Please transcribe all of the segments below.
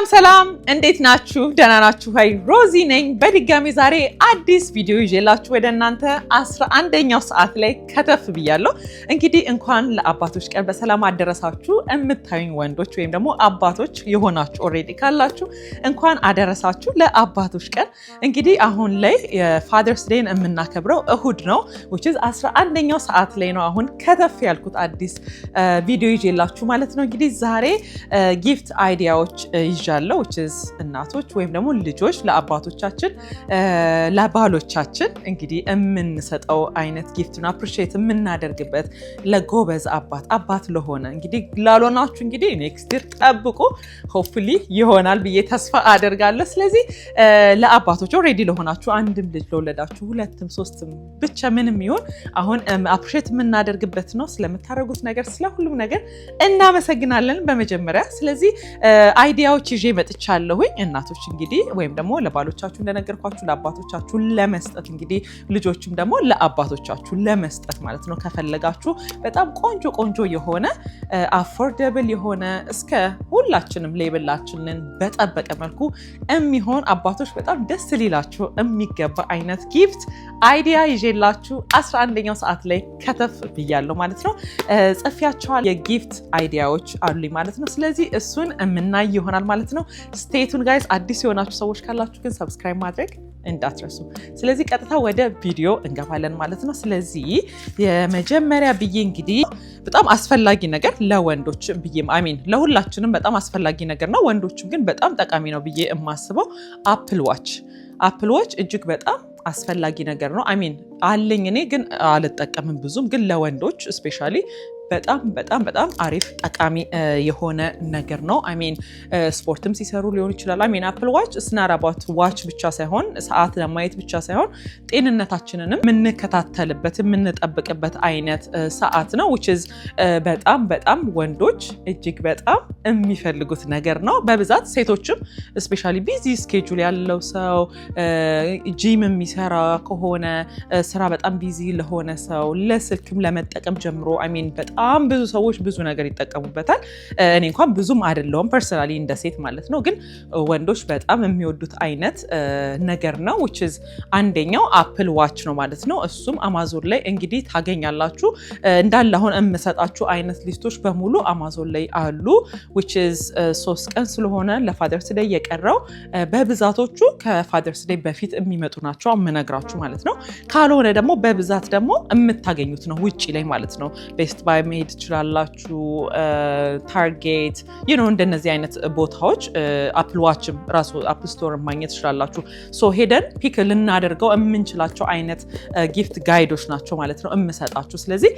ሰላም እንዴት ናችሁ? ደህና ናችሁ? ሃይ ሮዚ ነኝ። በድጋሚ ዛሬ አዲስ ቪዲዮ ይዤላችሁ ወደ እናንተ 11ኛው ሰዓት ላይ ከተፍ ብያለሁ። እንግዲህ እንኳን ለአባቶች ቀን በሰላም አደረሳችሁ። የምታዩኝ ወንዶች ወይም ደግሞ አባቶች የሆናችሁ ኦሬዲ ካላችሁ እንኳን አደረሳችሁ ለአባቶች ቀን። እንግዲህ አሁን ላይ የፋደርስ ዴይን የምናከብረው እሁድ ነው which is 11ኛው ሰዓት ላይ ነው አሁን ከተፍ ያልኩት አዲስ ቪዲዮ ይዤላችሁ ማለት ነው። እንግዲህ ዛሬ ጊፍት አይዲያዎች ይዣለሁ which is እናቶች ወይም ደግሞ ልጆች ለአባቶቻችን ለባሎቻችን እንግዲህ የምንሰጠው አይነት ጊፍት ነው አፕሪሺየት የምናደርግበት ለጎበዝ አባት ለሆነ እንግዲህ ላልሆናችሁ እንግዲህ ኔክስት ይር ጠብቁ ሆፕፉሊ ይሆናል ብዬ ተስፋ አደርጋለሁ። ስለዚህ ለአባቶች ኦሬዲ ለሆናችሁ አንድም ልጅ ለወለዳችሁ ሁለትም ሶስትም ብቻ ምንም ይሁን አሁን አፕሪሺየት የምናደርግበት ነው። ስለምታደርጉት ነገር ስለሁሉም ነገር እናመሰግናለን በመጀመሪያ። ስለዚህ አይዲያዎች ይዤ መጥቻለሁኝ እናቶች እንግዲህ ወይም ደግሞ ለባሎቻችሁ እንደነገርኳችሁ ለአባቶቻችሁ ለመስጠት እንግዲህ ልጆችም ደግሞ ለአባቶቻችሁ ለመስጠት ማለት ነው። ከፈለጋችሁ በጣም ቆንጆ የሆነ አፎርደብል የሆነ እስከ ሁላችንም ሌብላችንን በጠበቀ መልኩ የሚሆን አባቶች በጣም ደስ ሊላችሁ የሚገባ አይነት ጊፍት አይዲያ ይዤላችሁ 11ኛው ሰዓት ላይ ከተፍ ብያለሁ ማለት ነው። ጽፌያቸዋል የጊፍት አይዲያዎች አሉኝ ማለት ነው። ስለዚህ እሱን የምናይ ይሆናል ማለት ነው። ስቴይ ቱን ጋይስ። አዲስ የሆናችሁ ሰዎች ካላችሁ ግን ሰብስክራይብ ማድረግ እንዳትረሱ። ስለዚህ ቀጥታ ወደ ቪዲዮ እንገባለን ማለት ነው። ስለዚህ የመጀመሪያ ብዬ እንግዲህ በጣም አስፈላጊ ነገር ለወንዶችም ብዬ ለሁላችንም በጣም አስፈላጊ ነገር ነው። ወንዶችም ግን በጣም ጠቃሚ ነው ብዬ የማስበው አፕል ዋች እጅግ በጣም አስፈላጊ ነገር ነው። አለኝ እኔ ግን አልጠቀምም ብዙም፣ ግን ለወንዶች ስፔሻሊ በጣም አሪፍ ጠቃሚ የሆነ ነገር ነው። ስፖርትም ሲሰሩ ሊሆን ይችላል። አፕል ዋች ስናር አባት ዋች ብቻ ሳይሆን ሰዓት ለማየት ብቻ ሳይሆን ጤንነታችንንም የምንከታተልበት የምንጠብቅበት አይነት ሰዓት ነው which is በጣም ወንዶች እጅግ በጣም የሚፈልጉት ነገር ነው። በብዛት ሴቶችም ስፔሻሊ ቢዚ ስኬጁል ያለው ሰው ጂም የሚሰራ ከሆነ ስራ በጣም ቢዚ ለሆነ ሰው ለስልክም ለመጠቀም ጀምሮ በጣም ብዙ ሰዎች ብዙ ነገር ይጠቀሙበታል። እኔ እንኳን ብዙም አይደለሁም ፐርሰናሊ እንደ ሴት ማለት ነው፣ ግን ወንዶች በጣም የሚወዱት አይነት ነገር ነው which is አንደኛው አፕል ዋች ነው ማለት ነው። እሱም አማዞን ላይ እንግዲህ ታገኛላችሁ። እንዳለ አሁን የምሰጣችሁ አይነት ሊስቶች በሙሉ አማዞን ላይ አሉ which is 3 ቀን ስለሆነ ለፋደርስ ዴይ የቀረው በብዛቶቹ ከፋደርስ ዴይ በፊት የሚመጡ ናቸው የምነግራችሁ ማለት ነው። ካልሆነ ደግሞ በብዛት ደግሞ የምታገኙት ነው ውጪ ላይ ማለት ነው። ቤስት ባይ መሄድ ትችላላችሁ፣ ታርጌት እንደነዚህ አይነት ቦታዎች አፕል ዋችም ራሱ አፕል ስቶር ማግኘት ትችላላችሁ። ሄደን ፒክ ልናደርገው የምንችላቸው አይነት ጊፍት ጋይዶች ናቸው ማለት ነው የምሰጣችሁ። ስለዚህ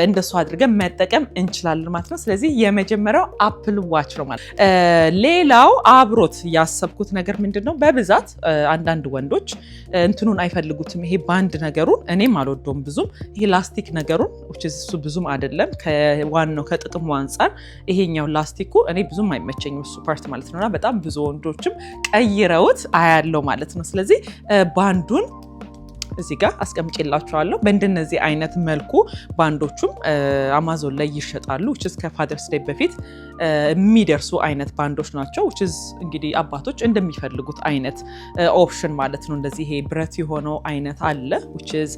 እንደሱ አድርገን መጠቀም እንችላለን ማለት ነው። ስለዚህ የመጀመሪያው አፕል ዋች ነው ማለት። ሌላው አብሮት ያሰብኩት ነገር ምንድነው፣ በብዛት አንዳንድ ወንዶች እንትኑን አይፈልጉትም። ይሄ ባንድ ነገሩን እኔም አልወደውም ብዙም። ይሄ ላስቲክ ነገሩን እሱ ብዙም አይደለም ከዋናው ከጥቅሙ አንፃር ይሄኛው ላስቲኩ እኔ ብዙም አይመቸኝም እሱ ፓርት ማለት ነውና በጣም ብዙ ወንዶችም ቀይረውት አያለው ማለት ነው። ስለዚህ ባንዱን እዚህ ጋር አስቀምጬላችኋለሁ። በእንደነዚህ አይነት መልኩ ባንዶቹም አማዞን ላይ ይሸጣሉ which is ከፋደርስ ዴይ በፊት የሚደርሱ አይነት ባንዶች ናቸው which is እንግዲህ አባቶች እንደሚፈልጉት አይነት ኦፕሽን ማለት ነው። እንደዚህ ይሄ ብረት የሆነው አይነት አለ which is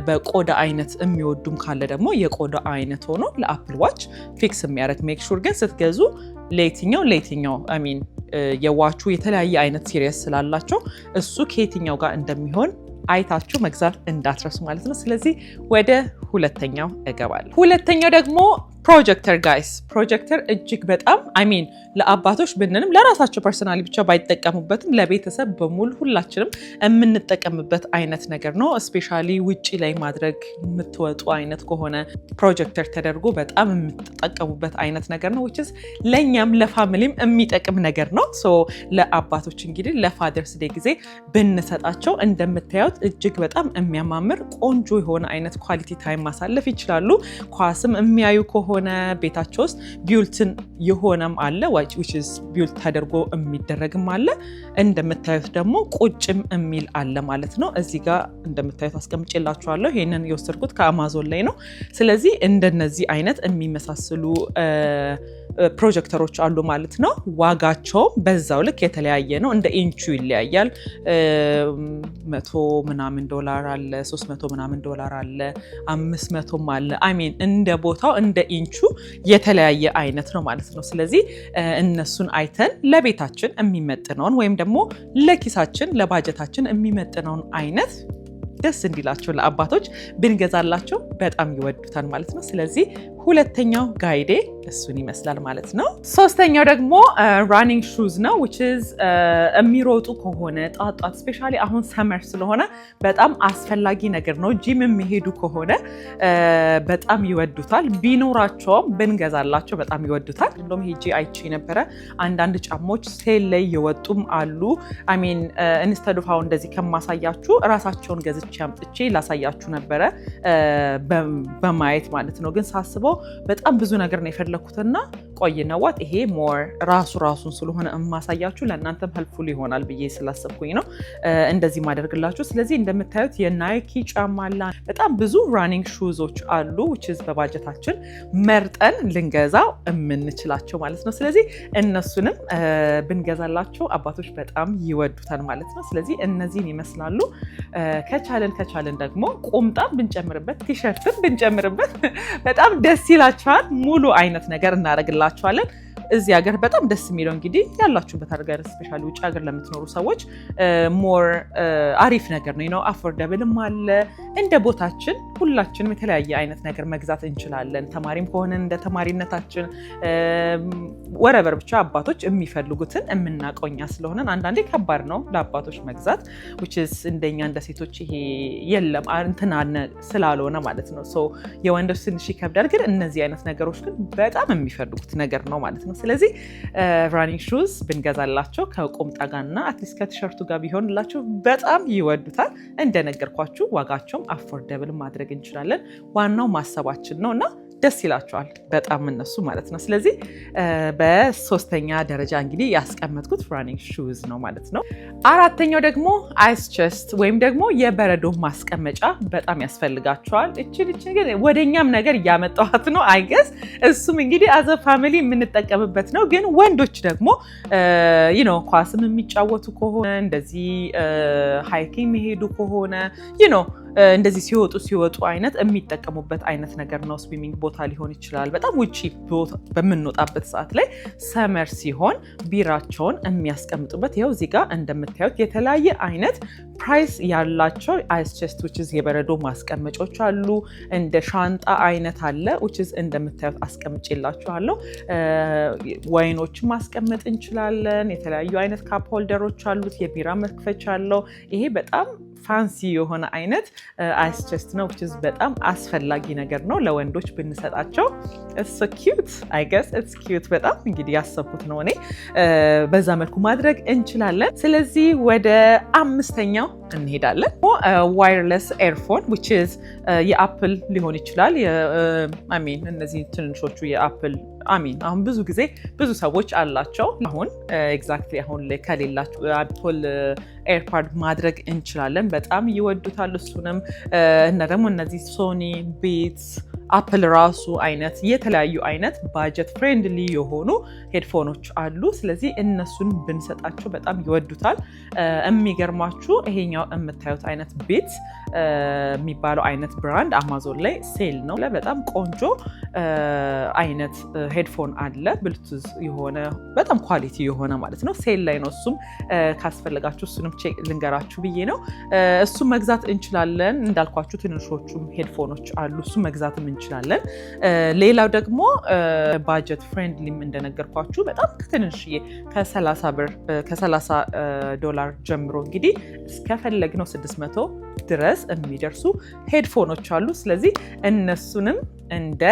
በቆዳ አይነት የሚወዱም ካለ ደግሞ የቆዳ አይነት ሆኖ ለአፕል ዋች ፊክስ የሚያደርግ ሜክ ሹር ግን ስትገዙ ለየትኛው የዋቹ የተለያየ አይነት ሲሪየስ ስላላቸው እሱ ከየትኛው ጋር እንደሚሆን አይታችሁ መግዛት እንዳትረሱ ማለት ነው። ስለዚህ ወደ ሁለተኛው እገባለሁ። ሁለተኛው ደግሞ ፕሮጀክተር ጋይስ። ፕሮጀክተር እጅግ በጣም ለአባቶች ብንንም ለራሳቸው ፐርሰናሊ ብቻ ባይጠቀሙበትም ለቤተሰብ በሙሉ ሁላችንም የምንጠቀምበት አይነት ነገር ነው። ስፔሻሊ ውጪ ላይ ማድረግ የምትወጡ አይነት ከሆነ ፕሮጀክተር ተደርጎ በጣም የምትጠቀሙበት አይነት ነገር ነው which is ለኛም ለፋሚሊም የሚጠቅም ነገር ነው። ለአባቶች እንግዲህ ለፋደርስ ዴይ ጊዜ ብንሰጣቸው እንደምታዩት እጅግ በጣም የሚያማምር ቆንጆ የሆነ አይነት ኳሊቲ ታይም ማሳለፍ ይችላሉ። ኳስም የሚያዩ ከሆነ ቤታቸው ውስጥ ቢውልትን የሆነም አለ which is ቢውልት ተደርጎ የሚደረግም አለ። እንደምታዩት ደግሞ ቁጭም የሚል አለ ማለት ነው። እዚህ ጋር እንደምታዩት አስቀምጬላችኋለሁ። ይሄንን የወሰድኩት ከአማዞን ላይ ነው። ስለዚህ እንደነዚህ አይነት የሚመሳሰሉ ፕሮጀክተሮች አሉ ማለት ነው። ዋጋቸው በዛው ልክ የተለያየ ነው። እንደ ኢንቹ ይለያያል። $100 ምናምን አለ፣ $300 ምናምን አለ፣ $500 አለ። አይ እንደ ቦታው እንደ ኢንቹ የተለያየ አይነት ነው ማለት ነው። ስለዚህ እነሱን አይተን ለቤታችን የሚመጥነውን ወይም ደግሞ ለኪሳችን ለባጀታችን የሚመጥነውን አይነት ደስ እንዲላቸው ለአባቶች ብንገዛላቸው በጣም ይወዱታል ማለት ነው። ስለዚህ ሁለተኛው ጋይዴ እሱን ይመስላል ማለት ነው። ሶስተኛው ደግሞ ራኒንግ ሹዝ ነው which is የሚሮጡ ከሆነ ጣጣት ስፔሻሊ አሁን ሰመር ስለሆነ በጣም አስፈላጊ ነገር ነው። ጂም የሚሄዱ ከሆነ በጣም ይወዱታል። ቢኖራቸውም ብንገዛላቸው በጣም ይወዱታል። እንደውም ሄጄ አይቼ ነበረ አንዳንድ ጫማዎች ሴል ላይ የወጡም አሉ። አይ ሚን ኢንስቴድ ኦፍ እንደዚህ ከማሳያችሁ ራሳቸውን ገዝቼ አምጥቼ ላሳያችሁ ነበረ በማየት ማለት ነው። ግን ሳስበው በጣም ብዙ ነገር ነው የፈለኩትና ቆይነዋት ይሄ ሞር ራሱን ስለሆነ የማሳያችሁ ለእናንተም ሄልፕፉል ይሆናል ብዬ ስላሰብኩኝ ነው እንደዚህ ማደርግላችሁ። ስለዚህ እንደምታዩት የናይኪ ጫማ አለ። በጣም ብዙ ራኒንግ ሹዞች አሉ which is በባጀታችን መርጠን ልንገዛው የምንችላቸው ማለት ነው። ስለዚህ እነሱንም ብንገዛላቸው አባቶች በጣም ይወዱታል ማለት ነው። ስለዚህ እነዚህን ይመስላሉ። ከቻለን ደግሞ ቁምጣም ብንጨምርበት ቲሸርትም ብንጨምርበት በጣም ደስ ይላችኋል። ሙሉ አይነት ነገር እናደርግላችኋለን። እዚህ ሀገር በጣም ደስ የሚለው እንግዲህ ያላችሁበት ሀገር ስፔሻሊ ውጭ ሀገር ለምትኖሩ ሰዎች ሞር አሪፍ ነገር ነው። አፎርደብልም አለ። እንደ ቦታችን ሁላችንም የተለያየ አይነት ነገር መግዛት እንችላለን። ተማሪም ከሆነን እንደ ተማሪነታችን ወረበር ብቻ አባቶች የሚፈልጉትን የምናቆኛ ስለሆነን አንዳንዴ ከባድ ነው ለአባቶች መግዛት which is እንደኛ እንደ ሴቶች ይሄ የለም እንትና ስላልሆነ ማለት ነው። የወንዶች ትንሽ ይከብዳል። ግን እነዚህ አይነት ነገሮች ግን በጣም የሚፈልጉት ነገር ነው ማለት ነው። ስለዚህ ራኒንግ ሹዝ ብንገዛላቸው ከቁምጣ ጋርና አትሊስት ከቲሸርቱ ጋር ቢሆንላቸው በጣም ይወዱታል። እንደነገርኳችሁ ዋጋቸውም አፎርደብል ማድረግ እንችላለን። ዋናው ማሰባችን ነውና ደስ ይላቸዋል በጣም እነሱ ማለት ነው። ስለዚህ በሶስተኛ ደረጃ እንግዲህ ያስቀመጥኩት ራኒንግ ሹዝ ነው ማለት ነው። አራተኛው ደግሞ አይስ ቼስት ወይም ደግሞ የበረዶ ማስቀመጫ በጣም ያስፈልጋቸዋል። እቺ ግን ወደኛም ነገር እያመጣኋት ነው አይገስ። እሱም እንግዲህ አዘ ፋሚሊ የምንጠቀምበት ነው። ግን ወንዶች ደግሞ ኳስም የሚጫወቱ ከሆነ እንደዚህ ሃይኪንግ የሚሄዱ ከሆነ እንደዚህ ሲወጡ አይነት የሚጠቀሙበት አይነት ነገር ነው። ስዊሚንግ ቦታ ሊሆን ይችላል። በጣም ውጪ በምንወጣበት ሰዓት ላይ ሰመር ሲሆን ቢራቸውን የሚያስቀምጡበት ይኸው እዚህ ጋር እንደምታዩት የተለያየ አይነት ፕራይስ ያላቸው አይስ ቼስት which is የበረዶ ማስቀመጫዎች አሉ። እንደ ሻንጣ አይነት አለ which is እንደምታዩት አስቀምጬላችኋለሁ። ዋይኖችን ማስቀመጥ እንችላለን። የተለያዩ አይነት ካፕ ሆልደሮች አሉት። የቢራ መክፈቻ አለው። ይሄ በጣም ፋንሲ የሆነ አይነት አይስ ቼስት ነው which is በጣም አስፈላጊ ነገር ነው ለወንዶች ብንሰጣቸው። it's so cute I guess it's cute በጣም እንግዲህ ያሰብኩት ነው እኔ በዛ መልኩ ማድረግ እንችላለን። ስለዚህ ወደ አምስተኛው እንሄዳለን። ዋየርለስ ኤርፎን which is የአፕል ሊሆን ይችላል። እነዚህ ትንንሾቹ የአፕል አሁን ብዙ ጊዜ ብዙ ሰዎች አላቸው። አሁን ኤግዛክትሊ አሁን ላይ ከሌላችሁ አፕል ኤርፓድ ማድረግ እንችላለን። በጣም ይወዱታል እሱንም። እና ደግሞ እነዚህ ሶኒ ቤትስ አፕል ራሱ አይነት የተለያዩ አይነት ባጀት ፍሬንድሊ የሆኑ ሄድፎኖች አሉ። ስለዚህ እነሱን ብንሰጣቸው በጣም ይወዱታል። የሚገርማችሁ ይሄኛው የምታዩት አይነት ቤት የሚባለው አይነት ብራንድ አማዞን ላይ ሴል ነው። በጣም ቆንጆ አይነት ሄድፎን አለ። ብሉቱዝ የሆነ በጣም ኳሊቲ የሆነ ማለት ነው። ሴል ላይ ነው። እሱም ካስፈለጋችሁ እሱንም ቼክ ልንገራችሁ ብዬ ነው። እሱ መግዛት እንችላለን። እንዳልኳችሁ ትንሾቹም ሄድፎኖች አሉ። እሱ መግዛትም እንችላለን። ሌላው ደግሞ ባጀት ፍሬንድሊም እንደነገርኳችሁ በጣም ከትንሽዬ $30 ጀምሮ እንግዲህ እስከፈለግነው 600 ድረስ የሚደርሱ ሄድፎኖች አሉ። ስለዚህ እነሱንም እንደ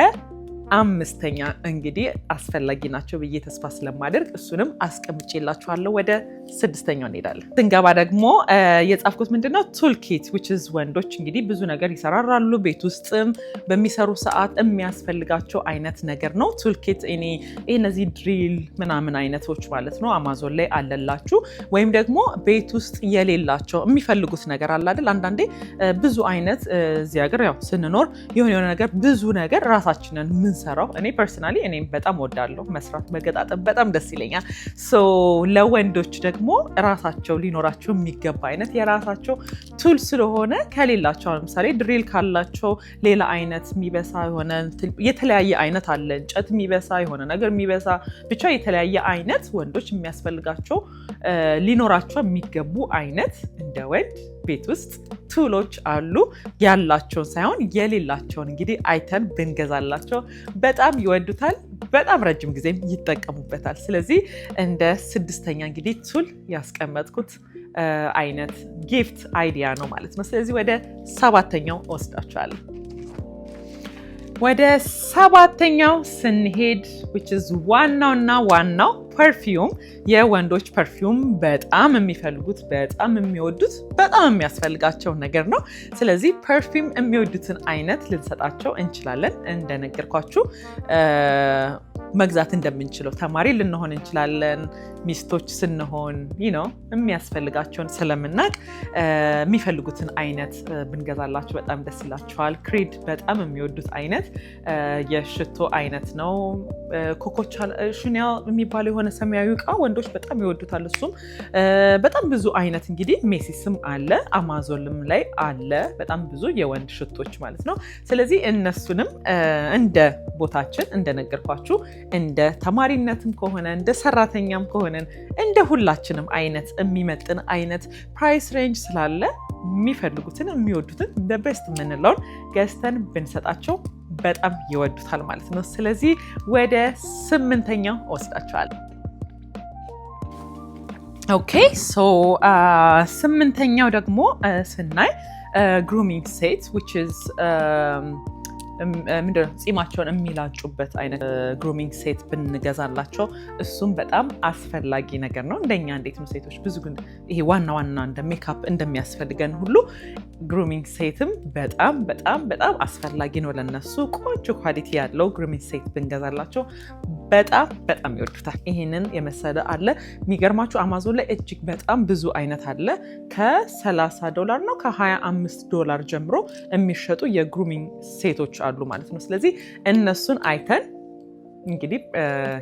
አምስተኛ እንግዲህ አስፈላጊ ናቸው ብዬ ተስፋ ስለማደርግ እሱንም አስቀምጬላችኋለሁ ወደ ስድስተኛው እንሄዳለን። ስንገባ ደግሞ የጻፍኩት ምንድነው ቱል ኪት which is ወንዶች እንግዲህ ብዙ ነገር ይሰራራሉ ቤት ውስጥም በሚሰሩ ሰዓት የሚያስፈልጋቸው አይነት ነገር ነው። ቱል ኪት እነዚህ ድሪል ምናምን አይነቶች ማለት ነው አማዞን ላይ አለላችሁ። ወይም ደግሞ ቤት ውስጥ የሌላቸው የሚፈልጉት ነገር አለ አይደል? አንዳንዴ ብዙ አይነት እዚህ ሀገር ያው ስንኖር የሆነ ነገር ብዙ ነገር ራሳችንን ምንሰራው እኔ ፐርሰናሊ እኔም በጣም ወዳለሁ መስራት መገጣጠም በጣም ደስ ይለኛል። ሶ ለወንዶች ደግሞ ራሳቸው ሊኖራቸው የሚገባ አይነት የራሳቸው ቱል ስለሆነ ከሌላቸው ለምሳሌ ድሪል ካላቸው ሌላ አይነት የሚበሳ የሆነ የተለያየ አይነት አለ። እንጨት የሚበሳ የሆነ ነገር የሚበሳ ብቻ የተለያየ አይነት ወንዶች የሚያስፈልጋቸው ሊኖራቸው የሚገቡ አይነት እንደ ወንድ ቤት ውስጥ ቱሎች አሉ። ያላቸውን ሳይሆን የሌላቸውን እንግዲህ አይተን ብንገዛላቸው በጣም ይወዱታል፣ በጣም ረጅም ጊዜም ይጠቀሙበታል። ስለዚህ እንደ ስድስተኛ እንግዲህ ቱል ያስቀመጥኩት አይነት ጊፍት አይዲያ ነው ማለት ነው። ስለዚህ ወደ ሰባተኛው ወስዳችኋለሁ። ወደ ሰባተኛው ስንሄድ which is ዋናው ፐርፊውም የወንዶች ፐርፊውም በጣም የሚፈልጉት በጣም የሚወዱት በጣም የሚያስፈልጋቸው ነገር ነው። ስለዚህ ፐርፊውም የሚወዱትን አይነት ልንሰጣቸው እንችላለን። እንደነገርኳችሁ መግዛት እንደምንችለው ተማሪ ልንሆን እንችላለን፣ ሚስቶች ስንሆን የሚያስፈልጋቸውን ስለምናቅ የሚፈልጉትን አይነት ብንገዛላቸው በጣም ደስ ይላቸዋል። ክሪድ በጣም የሚወዱት አይነት የሽቶ አይነት ነው። ኮኮ ሻኔል የሚባለው የሆነ ሰማያዊ እቃ ወንዶች በጣም ይወዱታል። እሱም በጣም ብዙ አይነት እንግዲህ ሜሲስም አለ፣ አማዞንም ላይ አለ በጣም ብዙ የወንድ ሽቶች ማለት ነው። ስለዚህ እነሱንም እንደ ቦታችን እንደነገርኳችሁ እንደ ተማሪነትም ከሆነ እንደ ሰራተኛም ከሆነ እንደ ሁላችንም አይነት የሚመጥን አይነት ፕራይስ ሬንጅ ስላለ የሚፈልጉትን የሚወዱትን በቤስት የምንለውን ገዝተን ብንሰጣቸው በጣም ይወዱታል ማለት ነው። ስለዚህ ወደ ስምንተኛው ወስዳቸዋለሁ። ኦኬ ሶ ስምንተኛው ደግሞ ስናይ ግሩሚንግ ሴት which is ምንድነው ጺማቸውን የሚላጩበት አይነት ግሩሚንግ ሴት ብንገዛላቸው እሱም በጣም አስፈላጊ ነገር ነው። እንደኛ እንዴት ነው ሴቶች ብዙ ግን ይሄ ዋና እንደ ሜካፕ እንደሚያስፈልገን ሁሉ ግሩሚንግ ሴትም በጣም በጣም በጣም አስፈላጊ ነው ለነሱ። ቆንጆ ኳሊቲ ያለው ግሩሚንግ ሴት ብንገዛላቸው በጣም በጣም ይወዱታል። ይሄንን የመሰለ አለ። የሚገርማችሁ አማዞን ላይ እጅግ በጣም ብዙ አይነት አለ። $30 ነው $25 ጀምሮ የሚሸጡ የግሩሚንግ ሴቶች አሉ ማለት ነው። ስለዚህ እነሱን አይተን እንግዲህ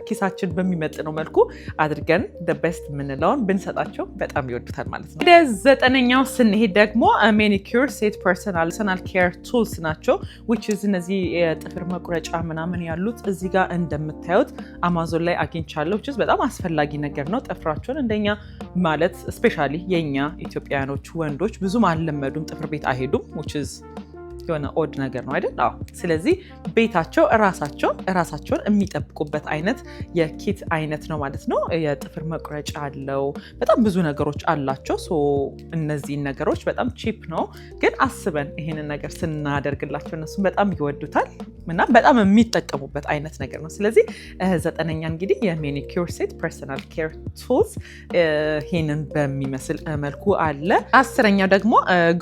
ኪሳችን በሚመጥነው መልኩ አድርገን ቤስት የምንለውን ብንሰጣቸው በጣም ይወዱታል ማለት ነው። ወደ ዘጠነኛው ስንሄድ ደግሞ ሜኒኪር ሴት ፐርሰናል ኬር ቱልስ ናቸው which is እነዚህ የጥፍር መቁረጫ ምናምን ያሉት እዚህ ጋር እንደምታዩት አማዞን ላይ አግኝቻለሁ which is በጣም አስፈላጊ ነገር ነው። ጥፍራቸውን እንደኛ ማለት ስፔሻሊ የኛ ኢትዮጵያውያኖች ወንዶች ብዙም አልለመዱም፣ ጥፍር ቤት አይሄዱም which is የሆነ ኦድ ነገር ነው አይደል? አዎ። ስለዚህ ቤታቸው ራሳቸውን የሚጠብቁበት አይነት የኪት አይነት ነው ማለት ነው። የጥፍር መቁረጫ አለው፣ በጣም ብዙ ነገሮች አላቸው። ሶ እነዚህን ነገሮች በጣም ቺፕ ነው፣ ግን አስበን ይሄንን ነገር ስናደርግላቸው እነሱ በጣም ይወዱታል እና በጣም የሚጠቀሙበት አይነት ነገር ነው። ስለዚህ ዘጠነኛ እንግዲህ የሜኒኪር ሴት ፐርሰናል ኬር ቱልስ ይሄንን በሚመስል መልኩ አለ። አስረኛው ደግሞ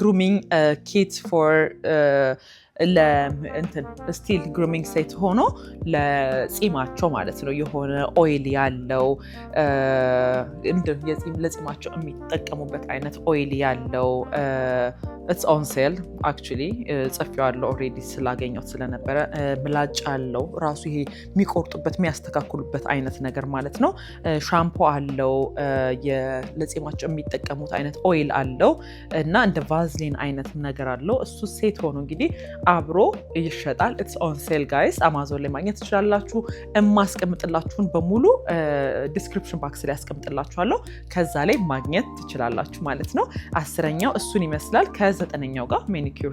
ግሩሚንግ ኪት ፎር ስቲል ግሩሚንግ ሴት ሆኖ ለጺማቸው ማለት ነው። የሆነ ኦይል ያለው ለጺማቸው የሚጠቀሙበት አይነት ኦይል ያለው it's on sale actually ጽፌዋለሁ ኦልሬዲ ስላገኘሁት ስለነበረ። ምላጭ አለው ራሱ ይሄ የሚቆርጡበት የሚያስተካክሉበት አይነት ነገር ማለት ነው። ሻምፖ አለው፣ ለጺማቸው የሚጠቀሙት አይነት ኦይል አለው እና እንደ ቫዝሊን አይነት ነገር አለው። እሱ ሴት ሆኖ እንግዲህ አብሮ ይሸጣል። it's on sale guys አማዞን ላይ ማግኘት ትችላላችሁ። የማስቀምጥላችሁን በሙሉ ዲስክሪፕሽን ባክስ ላይ ያስቀምጥላችኋለሁ፣ ከዛ ላይ ማግኘት ትችላላችሁ ማለት ነው። አስረኛው እሱን ይመስላል። ከዘጠነኛው ጋር ሜኒኪር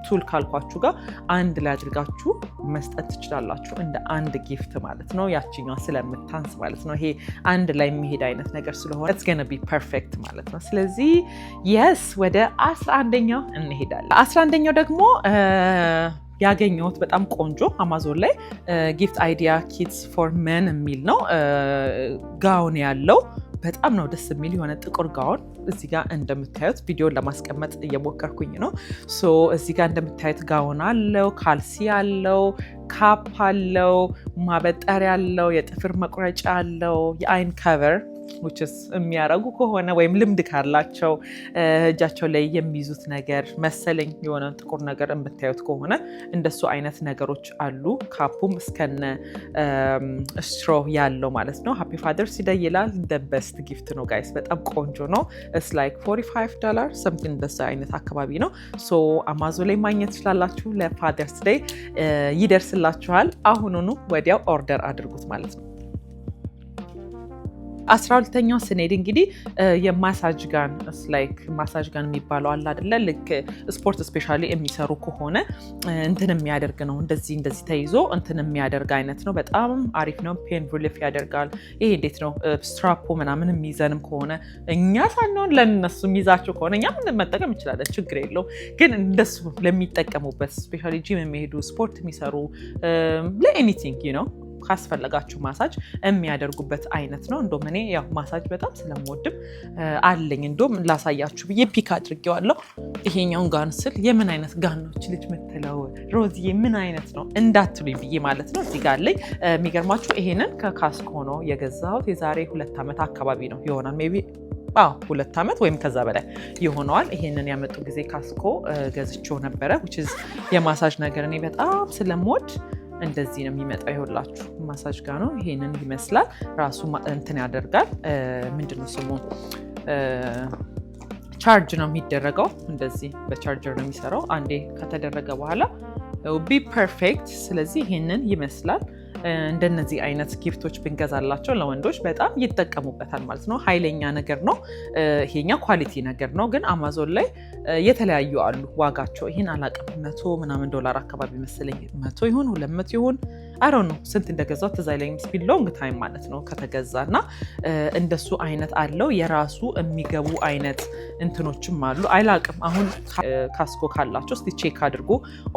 ቱል ካልኳችሁ ጋር አንድ ላይ አድርጋችሁ መስጠት ትችላላችሁ እንደ አንድ ጊፍት ማለት ነው። ያቺኛዋ ስለምታንስ ማለት ነው። ይሄ አንድ ላይ የሚሄድ አይነት ነገር ስለሆነ it's gonna be perfect ማለት ነው። ስለዚህ yes ወደ 11ኛው እንሄዳለን። 11ኛው ደግሞ ያገኘሁት በጣም ቆንጆ አማዞን ላይ ጊፍት አይዲያ ኪትስ ፎር ሜን የሚል ነው። ጋውን ያለው በጣም ነው ደስ የሚል የሆነ ጥቁር ጋውን እዚህ ጋር እንደምታዩት ቪዲዮን ለማስቀመጥ እየሞከርኩኝ ነው። ሶ እዚህ ጋር እንደምታዩት ጋውን አለው፣ ካልሲ አለው፣ ካፕ አለው፣ ማበጠሪያ አለው፣ የጥፍር መቁረጫ አለው፣ የአይን ከቨር which የሚያረጉ ከሆነ ወይም ልምድ ካላቸው እጃቸው ላይ የሚይዙት ነገር መሰለኝ የሆነ ጥቁር ነገር የምታዩት ከሆነ እንደሱ አይነት ነገሮች አሉ። ካፑም እስከነ ስትሮ ያለው ማለት ነው። ሃፒ ፋዘርስ ዴይ ይላል። the best gift ነው ጋይስ፣ በጣም ቆንጆ ነው። it's like $45 something እንደዛ አይነት አካባቢ ነው። ሶ አማዞን ላይ ማግኘት ትችላላችሁ። ለፋዘርስ ዴይ ይደርስላችኋል። አሁኑኑ ወዲያው ኦርደር አድርጉት ማለት ነው። 12ኛው ስንሄድ እንግዲህ የማሳጅ ጋን ላይክ ማሳጅ ጋን የሚባለው አለ አይደለ? ልክ ስፖርት ስፔሻሊ የሚሰሩ ከሆነ እንትን የሚያደርግ ነው። እንደዚህ ተይዞ እንትን የሚያደርግ አይነት ነው። በጣም አሪፍ ነው። ፔን ሪሊፍ ያደርጋል። ይሄ እንዴት ነው ስትራፖ ምናምን የሚይዘንም ከሆነ እኛ ሳንሆን ለነሱ የሚይዛቸው ከሆነ እኛም መጠቀም እንችላለን፣ ችግር የለው። ግን እንደሱ ለሚጠቀሙበት ስፔሻሊ ጂም የሚሄዱ ስፖርት የሚሰሩ ለኤኒቲንግ ነው ካስፈለጋችሁ ማሳጅ የሚያደርጉበት አይነት ነው። እንደውም እኔ ያው ማሳጅ በጣም ስለምወድም አለኝ። እንደውም ላሳያችሁ ብዬ ፒክ አድርጌዋለሁ። ይሄኛውን ጋን ስል የምን አይነት ጋን ነው ልጅ ምትለው ሮዚዬ ምን አይነት ነው እንዳትሉኝ ብዬ ማለት ነው። እዚህ ጋር አለኝ። የሚገርማችሁ ይሄንን ከካስኮ ነው የገዛሁት። የዛሬ 2 ዓመት አካባቢ ነው ይሆናል ሜይ ቢ 2 ዓመት ወይም ከዛ በላይ ይሆነዋል። ይሄንን ያመጡ ጊዜ ካስኮ ገዝቼው ነበረ። የማሳጅ ነገር እኔ በጣም ስለምወድ እንደዚህ ነው የሚመጣው። ይኸውላችሁ ማሳጅ ጋር ነው። ይሄንን ይመስላል። ራሱ እንትን ያደርጋል። ምንድነው ስሙ? ቻርጅ ነው የሚደረገው። እንደዚህ በቻርጀር ነው የሚሰራው። አንዴ ከተደረገ በኋላ ቢ ፐርፌክት። ስለዚህ ይሄንን ይመስላል። እንደነዚህ አይነት ጊፍቶች ብንገዛላቸው ለወንዶች በጣም ይጠቀሙበታል ማለት ነው። ኃይለኛ ነገር ነው። ይሄኛ ኳሊቲ ነገር ነው። ግን አማዞን ላይ የተለያዩ አሉ ዋጋቸው። ይሄን አላቅም $100 አካባቢ መሰለኝ 100 ይሁን 200 ይሁን አይ ዶንት ኖ ስንት እንደገዛው ትዝ አይለኝም። ስፒድ ሎንግ ታይም ማለት ነው ከተገዛና እንደሱ አይነት አለው። የራሱ የሚገቡ አይነት እንትኖችም አሉ። አይላቅም አሁን ካስኮ ካላቸው እስቲ ቼክ አድርጉ።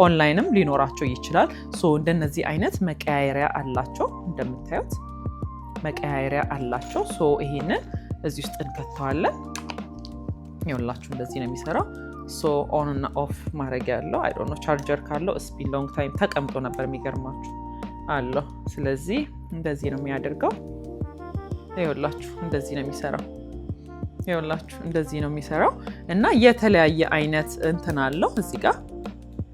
ኦንላይንም ሊኖራቸው ይችላል። ሶ እንደነዚህ አይነት መቀያየሪያ አላቸው። እንደምታዩት መቀያየሪያ አላቸው። ሶ ይሄንን እዚህ ውስጥ እንከተዋለን። ይኸውላችሁ እንደዚህ ነው የሚሰራው። ሶ ኦን እና ኦፍ ማድረግ ያለው አይ ዶንት ኖ ቻርጀር ካለው ስፒድ ሎንግ ታይም ተቀምጦ ነበር የሚገርማችሁ አለው። ስለዚህ እንደዚህ ነው የሚያደርገው። ይኸውላችሁ እንደዚህ ነው የሚሰራው። ይኸውላችሁ እንደዚህ ነው የሚሰራው እና የተለያየ አይነት እንትን አለው እዚህ ጋር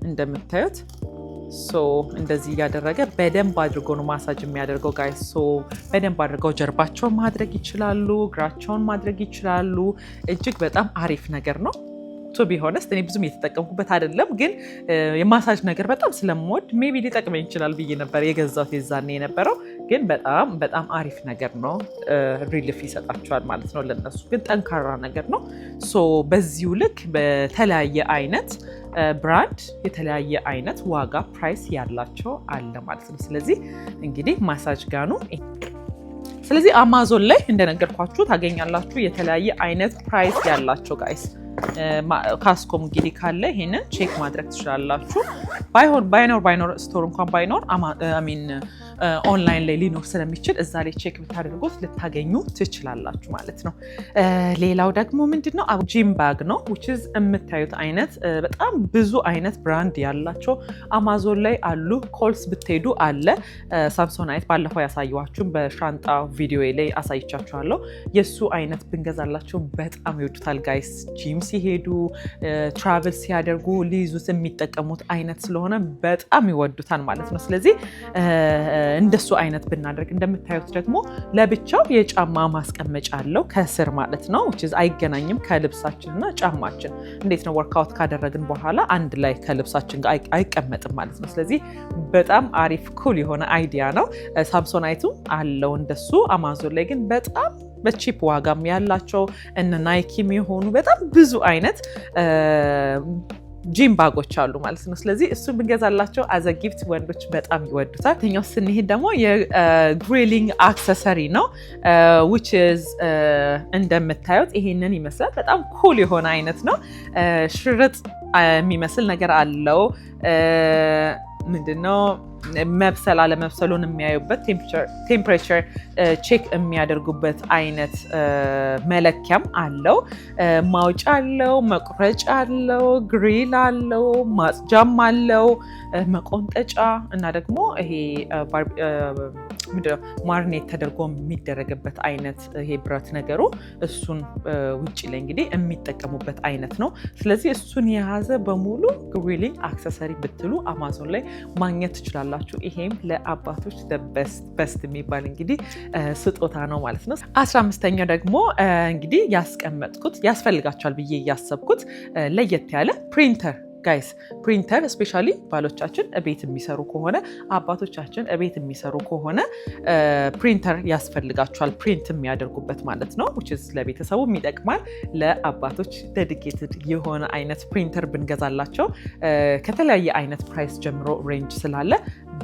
እንደምታዩት። ሶ እንደዚህ እያደረገ በደንብ አድርጎ ነው ማሳጅ የሚያደርገው ጋይስ። ሶ በደንብ አድርገው ጀርባቸውን ማድረግ ይችላሉ፣ እግራቸውን ማድረግ ይችላሉ። እጅግ በጣም አሪፍ ነገር ነው። ቱ ቢ ሆነስት እኔ ብዙም የተጠቀምኩበት አይደለም፣ ግን የማሳጅ ነገር በጣም ስለምወድ ሜቢ ሊጠቅመኝ ይችላል ብዬ ነበር የገዛሁት የዛኔ የነበረው። ግን በጣም አሪፍ ነገር ነው። ሪሊፍ ይሰጣቸዋል ማለት ነው። ለነሱ ግን ጠንካራ ነገር ነው። ሶ በዚሁ ልክ በተለያየ አይነት ብራንድ የተለያየ አይነት ዋጋ ፕራይስ ያላቸው አለ ማለት ነው። ስለዚህ እንግዲህ ማሳጅ ጋኑ ስለዚህ አማዞን ላይ እንደነገርኳችሁ ታገኛላችሁ የተለያየ አይነት ፕራይስ ያላቸው ጋይስ። ካስኮም እንግዲህ ካለ ይሄንን ቼክ ማድረግ ትችላላችሁ። ባይኖር ስቶር እንኳን ባይኖር ኦንላይን ላይ ሊኖር ስለሚችል እዛ ላይ ቼክ ብታደርጉት ልታገኙ ትችላላችሁ ማለት ነው። ሌላው ደግሞ ምንድነው ጂም ባግ ነው which is የምታዩት አይነት በጣም ብዙ አይነት ብራንድ ያላቸው አማዞን ላይ አሉ። ኮልስ ብትሄዱ አለ። ሳምሶናይት ባለፈው ያሳየኋችሁን በሻንጣ ቪዲዮ ላይ አሳይቻችኋለሁ። የሱ አይነት ብንገዛላቸው በጣም ይወዱታል ጋይስ። ጂም ሲሄዱ ትራቨል ሲያደርጉ ሊይዙት የሚጠቀሙት አይነት ስለሆነ በጣም ይወዱታል ማለት ነው። ስለዚህ እንደሱ አይነት ብናደርግ እንደምታዩት ደግሞ ለብቻው የጫማ ማስቀመጫ አለው ከስር ማለት ነው። አይገናኝም ከልብሳችንና ጫማችን። እንዴት ነው ወርክአውት ካደረግን በኋላ አንድ ላይ ከልብሳችን ጋር አይቀመጥም ማለት ነው። ስለዚህ በጣም አሪፍ ኩል የሆነ አይዲያ ነው። ሳምሶናይቱ አለው እንደሱ። አማዞን ላይ ግን በጣም በቺፕ ዋጋም ያላቸው እነ ናይኪም የሆኑ በጣም ብዙ አይነት ጂም ባጎች አሉ ማለት ነው። ስለዚህ እሱን ብንገዛላቸው አዘ ጊፍት ወንዶች በጣም ይወዱታል። ተኛው ስንሄድ ደግሞ የግሪሊንግ አክሰሰሪ ነው which is እንደምታዩት ይሄንን ይመስላል። በጣም ኩል የሆነ አይነት ነው። ሽርጥ የሚመስል ነገር አለው። ምንድነው መብሰል አለመብሰሉን የሚያዩበት ቴምፕሬቸር ቼክ የሚያደርጉበት አይነት መለኪያም አለው። ማውጫ አለው፣ መቁረጫ አለው፣ ግሪል አለው፣ ማጽጃም አለው፣ መቆንጠጫ እና ደግሞ ይሄ ማርኔት ተደርጎ የሚደረግበት አይነት ይሄ ብረት ነገሩ እሱን ውጪ ላይ እንግዲህ የሚጠቀሙበት አይነት ነው። ስለዚህ እሱን የያዘ በሙሉ ግሪሊንግ አክሰሰሪ ብትሉ አማዞን ላይ ማግኘት ትችላላችሁ። ይሄም ለአባቶች በስት የሚባል እንግዲህ ስጦታ ነው ማለት ነው። 15ኛው ደግሞ እንግዲህ ያስቀመጥኩት ያስፈልጋቸዋል ብዬ እያሰብኩት ለየት ያለ ፕሪንተር ጋይስ ፕሪንተር ስፔሻሊ ባሎቻችን እቤት የሚሰሩ ከሆነ አባቶቻችን እቤት የሚሰሩ ከሆነ ፕሪንተር ያስፈልጋቸዋል ፕሪንት የሚያደርጉበት ማለት ነው። which is ለቤተሰቡ ይጠቅማል። ለአባቶች ዴዲኬትድ የሆነ አይነት ፕሪንተር ብንገዛላቸው ከተለያየ አይነት ፕራይስ ጀምሮ ሬንጅ ስላለ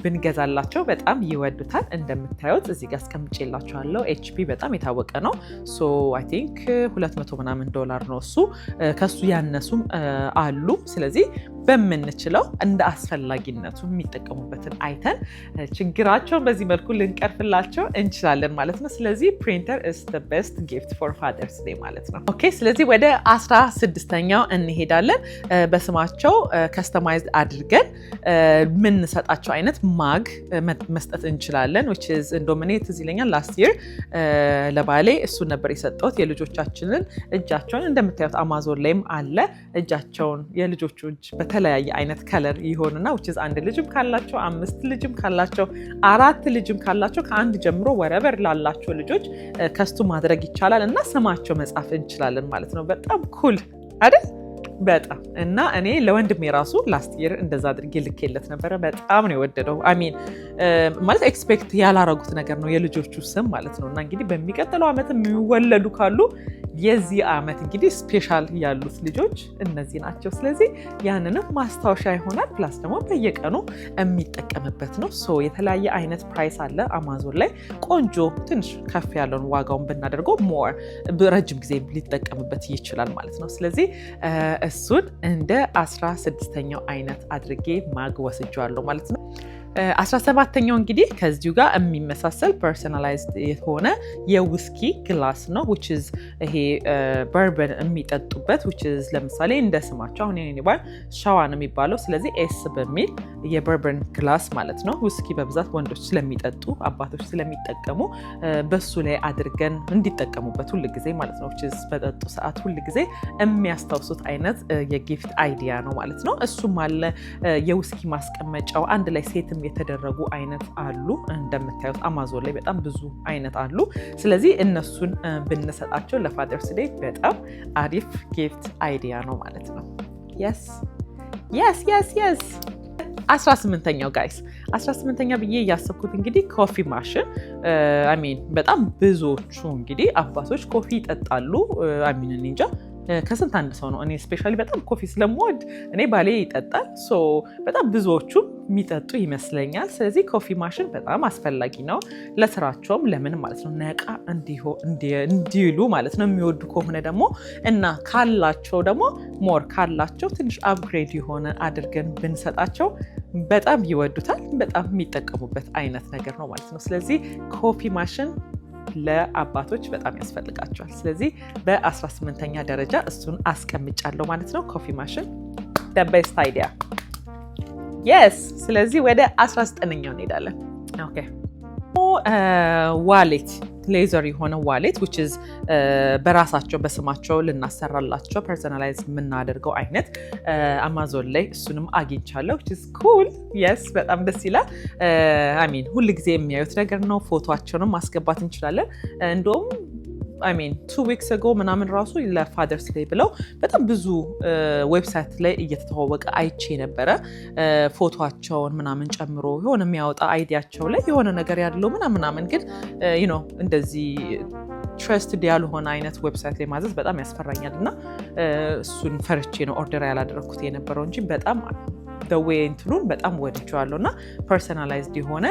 ብንገዛላቸው በጣም ይወዱታል። እንደምታዩት እዚህ ጋር አስቀምጬላችኋለሁ። HP በጣም የታወቀ ነው። ሶ አይ ቲንክ $200 ምናምን ነው እሱ። ከሱ ያነሱም አሉ። ስለዚህ በምንችለው እንደ አስፈላጊነቱ የሚጠቀሙበትን አይተን ችግራቸውን በዚህ መልኩ ልንቀርፍላቸው እንችላለን ማለት ነው። ስለዚህ ፕሪንተር is the best gift for Father's Day ማለት ነው። ኦኬ ስለዚህ ወደ 16ኛው እንሄዳለን። በስማቸው ከስተማይዝድ አድርገን የምንሰጣቸው አይነት ማግ መስጠት እንችላለን። which is እንደምኔት እዚህ ይለኛል last year ለባሌ እሱን ነበር የሰጠሁት። የልጆቻችንን እጃቸውን እንደምታዩት አማዞን ላይም አለ። እጃቸውን የልጆቹ እጅ በተለያየ አይነት ከለር ይሆንና which is አንድ ልጅም ካላቸው 5 ልጅም ካላቸው 4 ልጅም ካላቸው ከአንድ ጀምሮ ወረበር ላላቸው ልጆች ከስቱ ማድረግ ይቻላል እና ስማቸው መጻፍ እንችላለን ማለት ነው። በጣም ኩል አይደል? በጣም እና እኔ ለወንድሜ ራሱ ላስት ይር እንደዛ አድርጌ ልኬለት ነበረ። በጣም ነው የወደደው። አሚን ማለት ኤክስፔክት ያላረጉት ነገር ነው የልጆቹ ስም ማለት ነው። እና እንግዲህ በሚቀጥለው ዓመት የሚወለዱ ካሉ የዚህ ዓመት እንግዲህ ስፔሻል ያሉት ልጆች እነዚህ ናቸው። ስለዚህ ያንንም ማስታወሻ ይሆናል። ፕላስ ደግሞ በየቀኑ የሚጠቀምበት ነው። ሶ የተለያየ አይነት ፕራይስ አለ አማዞን ላይ። ቆንጆ ትንሽ ከፍ ያለውን ዋጋውን ብናደርገው ሞር ረጅም ጊዜ ሊጠቀምበት ይችላል ማለት ነው። ስለዚህ እሱን እንደ 16ኛው አይነት አድርጌ ማግ ወስጄዋለሁ ማለት ነው። 17ኛው እንግዲህ ከዚሁ ጋር የሚመሳሰል ፐርሰናላይዝድ የሆነ የውስኪ ግላስ ነው። which is ይሄ በርበን የሚጠጡበት which is ለምሳሌ እንደ ስማቸው አሁን የኔ ባል ሻዋ ነው የሚባለው። ስለዚህ ኤስ በሚል የበርበን ግላስ ማለት ነው። ውስኪ በብዛት ወንዶች ስለሚጠጡ አባቶች ስለሚጠቀሙ በሱ ላይ አድርገን እንዲጠቀሙበት ሁል ጊዜ ማለት ነው። which is በጠጡ ሰዓት ሁል ጊዜ የሚያስታውሱት አይነት የጊፍት አይዲያ ነው ማለት ነው። እሱም አለ። የውስኪ ማስቀመጫው አንድ ላይ ሴትም የተደረጉ አይነት አሉ። እንደምታዩት አማዞን ላይ በጣም ብዙ አይነት አሉ። ስለዚህ እነሱን ብንሰጣቸው ለፋደርስ ዴይ በጣም አሪፍ ጊፍት አይዲያ ነው ማለት ነው። yes 18ኛው ጋይስ 18ኛ ብዬ እያሰብኩት እንግዲህ ኮፊ ማሽን አሚን በጣም ብዙዎቹ እንግዲህ አባቶች ኮፊ ይጠጣሉ። አሚን እንጃ ከስንት አንድ ሰው ነው። እኔ ስፔሻሊ በጣም ኮፊ ስለምወድ እኔ ባሌ ይጠጣል። ሶ በጣም ብዙዎቹ የሚጠጡ ይመስለኛል። ስለዚህ ኮፊ ማሽን በጣም አስፈላጊ ነው ለስራቸውም ለምን ማለት ነው ነቃ እንዲሉ ማለት ነው። የሚወዱ ከሆነ ደግሞ እና ካላቸው ደግሞ ሞር ካላቸው ትንሽ አፕግሬድ የሆነ አድርገን ብንሰጣቸው በጣም ይወዱታል። በጣም የሚጠቀሙበት አይነት ነገር ነው ማለት ነው። ስለዚህ ኮፊ ማሽን ለአባቶች በጣም ያስፈልጋቸዋል። ስለዚህ በ18ኛ ደረጃ እሱን አስቀምጫለሁ ማለት ነው። ኮፊ ማሽን the best idea yes። ስለዚህ ወደ 19ኛው እንሄዳለን። ኦኬ ዋሌት ሌዘር የሆነ ዋሌት which is በራሳቸው በስማቸው ልናሰራላቸው ፐርሰናላይዝ የምናደርገው አይነት አማዞን ላይ እሱንም አግኝቻለሁ which is cool yes በጣም ደስ ይላል። አሚን ሁል ጊዜ የሚያዩት ነገር ነው። ፎቶአቸውንም ማስገባት እንችላለን። እንደውም 2 weeks ago ምናምን ራሱ ለፋደርስ ዴይ ብለው በጣም ብዙ ዌብሳይት ላይ እየተተዋወቀ አይቼ ነበረ። ፎቶቸውን ምናምን ጨምሮ የሆነ የሚያወጣ አይዲያቸው ላይ የሆነ ነገር ያለው ምናምን ግን እንደዚህ ትረስትድ ያልሆነ አይነት ዌብሳይት ላይ ማዘዝ በጣም ያስፈራኛል እና እሱን ፈርቼ ነው ኦርደር ያላደረኩት የነበረው እንጂ በጣም በዌይ እንትኑን በጣም ወድጀዋለሁ እና ፐርሰናላይዝድ የሆነ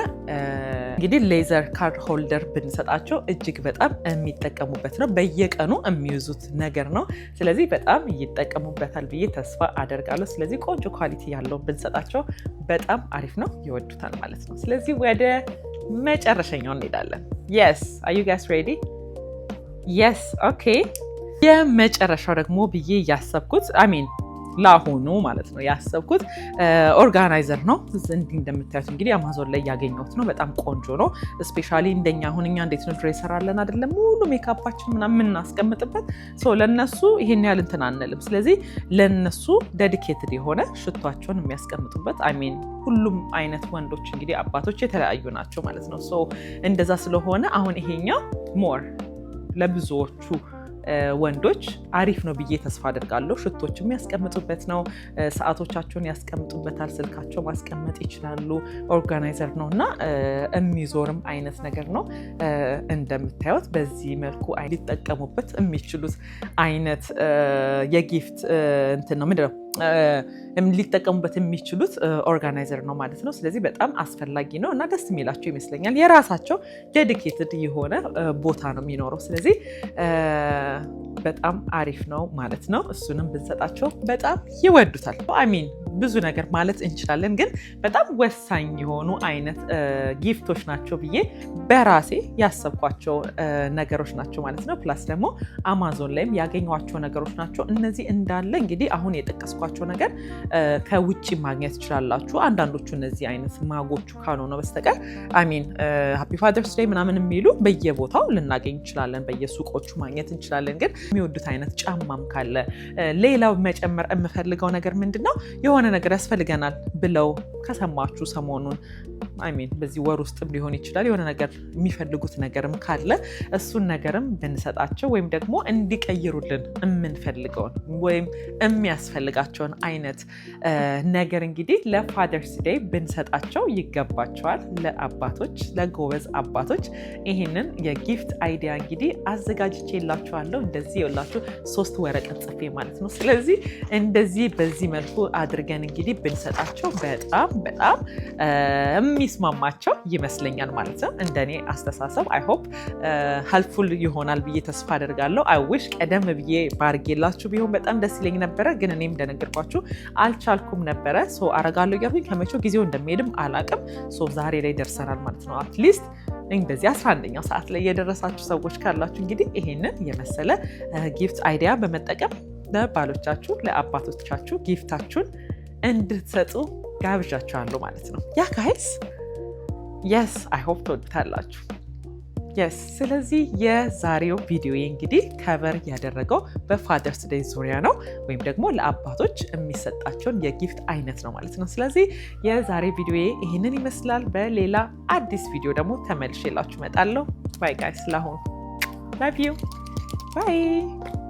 እንግዲህ ሌዘር ካርድ ሆልደር ብንሰጣቸው እጅግ በጣም የሚጠቀሙበት ነው። በየቀኑ የሚይዙት ነገር ነው። ስለዚህ በጣም ይጠቀሙበታል ብዬ ተስፋ አደርጋለሁ። ስለዚህ ቆንጆ ኳሊቲ ያለው ብንሰጣቸው በጣም አሪፍ ነው ይወዱታል ማለት ነው ስለዚህ ወደ መጨረሻኛው እንሄዳለን yes are you guys ready yes okay የመጨረሻው ደግሞ ብዬ ያሰብኩት ላሆኑ ማለት ነው ያሰብኩት ኦርጋናይዘር ነው እንዲህ እንደምታዩት እንግዲህ አማዞን ላይ ያገኘሁት ነው በጣም ቆንጆ ነው ስፔሻሊ እንደኛ አሁንኛ እንዴት ነው ድሬሰር አለን አይደለም ሙሉ ሜካፓችን ምናምን እናስቀምጥበት ለነሱ ይሄን ያህል እንትን አንልም ስለዚህ ለነሱ ዴዲኬትድ የሆነ ሽቷቸውን የሚያስቀምጡበት ሁሉም አይነት ወንዶች እንግዲህ አባቶች የተለያዩ ናቸው ማለት ነው እንደዛ ስለሆነ አሁን ይሄኛው ሞር ለብዙዎቹ ወንዶች አሪፍ ነው ብዬ ተስፋ አደርጋለሁ ሽቶችም ያስቀምጡበት ነው ሰዓቶቻቸውን ያስቀምጡበታል ስልካቸው ማስቀመጥ ይችላሉ ኦርጋናይዘር ነውና የሚዞርም አይነት ነገር ነው እንደምታዩት በዚህ መልኩ ሊጠቀሙበት የሚችሉት አይነት የጊፍት እንትን ነው ምንድነው ሊጠቀሙበት የሚችሉት ኦርጋናይዘር ነው ማለት ነው ስለዚህ በጣም አስፈላጊ ነው እና ደስ የሚላቸው ይመስለኛል የራሳቸው ዴዲኬትድ የሆነ ቦታ ነው የሚኖረው ስለዚህ በጣም አሪፍ ነው ማለት ነው እሱንም ብንሰጣቸው በጣም ይወዱታል ብዙ ነገር ማለት እንችላለን ግን በጣም ወሳኝ የሆኑ አይነት ጊፍቶች ናቸው ብዬ በራሴ ያሰብኳቸው ነገሮች ናቸው ማለት ነው ፕላስ ደግሞ አማዞን ላይም ያገኘኋቸው ነገሮች ናቸው እነዚህ እንዳለ እንግዲህ አሁን የጠቀስኳቸው ነገር ከውጪ ማግኘት ይችላላችሁ አንዳንዶቹ እነዚህ አይነት ማጎቹ ካልሆነ በስተቀር ሃፒ ፋዘርስ ዴይ ምናምን የሚሉ በየቦታው ልናገኝ እንችላለን በየሱቆቹ ማግኘት እንችላለን ግን የሚወዱት አይነት ጫማም ካለ ሌላው መጨመር የምፈልገው ነገር ምንድነው የሆነ ነገር ያስፈልገናል ብለው ከሰማችሁ ሰሞኑን በዚህ ወር ውስጥም ሊሆን ይችላል የሆነ ነገር የሚፈልጉት ነገርም ካለ እሱን ነገርም ብንሰጣቸው ወይም ደግሞ እንዲቀይሩልን የምንፈልገውን ወይም የሚያስፈልጋቸውን አይነት ነገር እንግዲህ ለፋደርስ ዴይ ብንሰጣቸው ይገባቸዋል ለአባቶች ለጎበዝ አባቶች ይሄንን የጊፍት አይዲያ እንግዲህ አዘጋጅቼላችኋለሁ እንደዚህ ይኸውላችሁ 3 ወረቀት ጽፌ ማለት ነው ስለዚህ እንደዚህ በዚህ መልኩ አድርገን እንግዲህ ብንሰጣቸው በጣም የሚስማማቸው ይመስለኛል ማለት ነው እንደኔ አስተሳሰብ አይ ሆፕ ሄልፕፉል ይሆናል ብዬ ተስፋ አደርጋለሁ አይ ዊሽ ቀደም ብዬ ባርጌላችሁ ቢሆን በጣም ደስ ይለኝ ነበረ ግን እኔም እንደነገርኳችሁ አልቻልኩም ነበረ አረጋለሁ ያልኩኝ ከመቼው ጊዜው እንደሚሄድም አላቅም ዛሬ ላይ ደርሰናል ማለት ነው አትሊስት እንደዚህ 11ኛው ሰዓት ላይ የደረሳችሁ ሰዎች ካላችሁ እንግዲህ ይሄንን የመሰለ ጊፍት አይዲያ በመጠቀም ለባሎቻችሁ ለአባቶቻችሁ ጊፍታችሁን እንድትሰጡ ጋብዣችኋለሁ ማለት ነው ያ ጋይስ yes I hope ትወዱታላችሁ yes ስለዚህ የዛሬው ቪዲዮ እንግዲህ ከቨር ያደረገው በፋደርስ ዴይ ዙሪያ ነው ወይም ደግሞ ለአባቶች የሚሰጣቸውን የጊፍት አይነት ነው ማለት ነው ስለዚህ የዛሬ ቪዲዮ ይሄንን ይመስላል በሌላ አዲስ ቪዲዮ ደግሞ ተመልሼላችሁ እመጣለሁ bye guys ለአሁኑ love you bye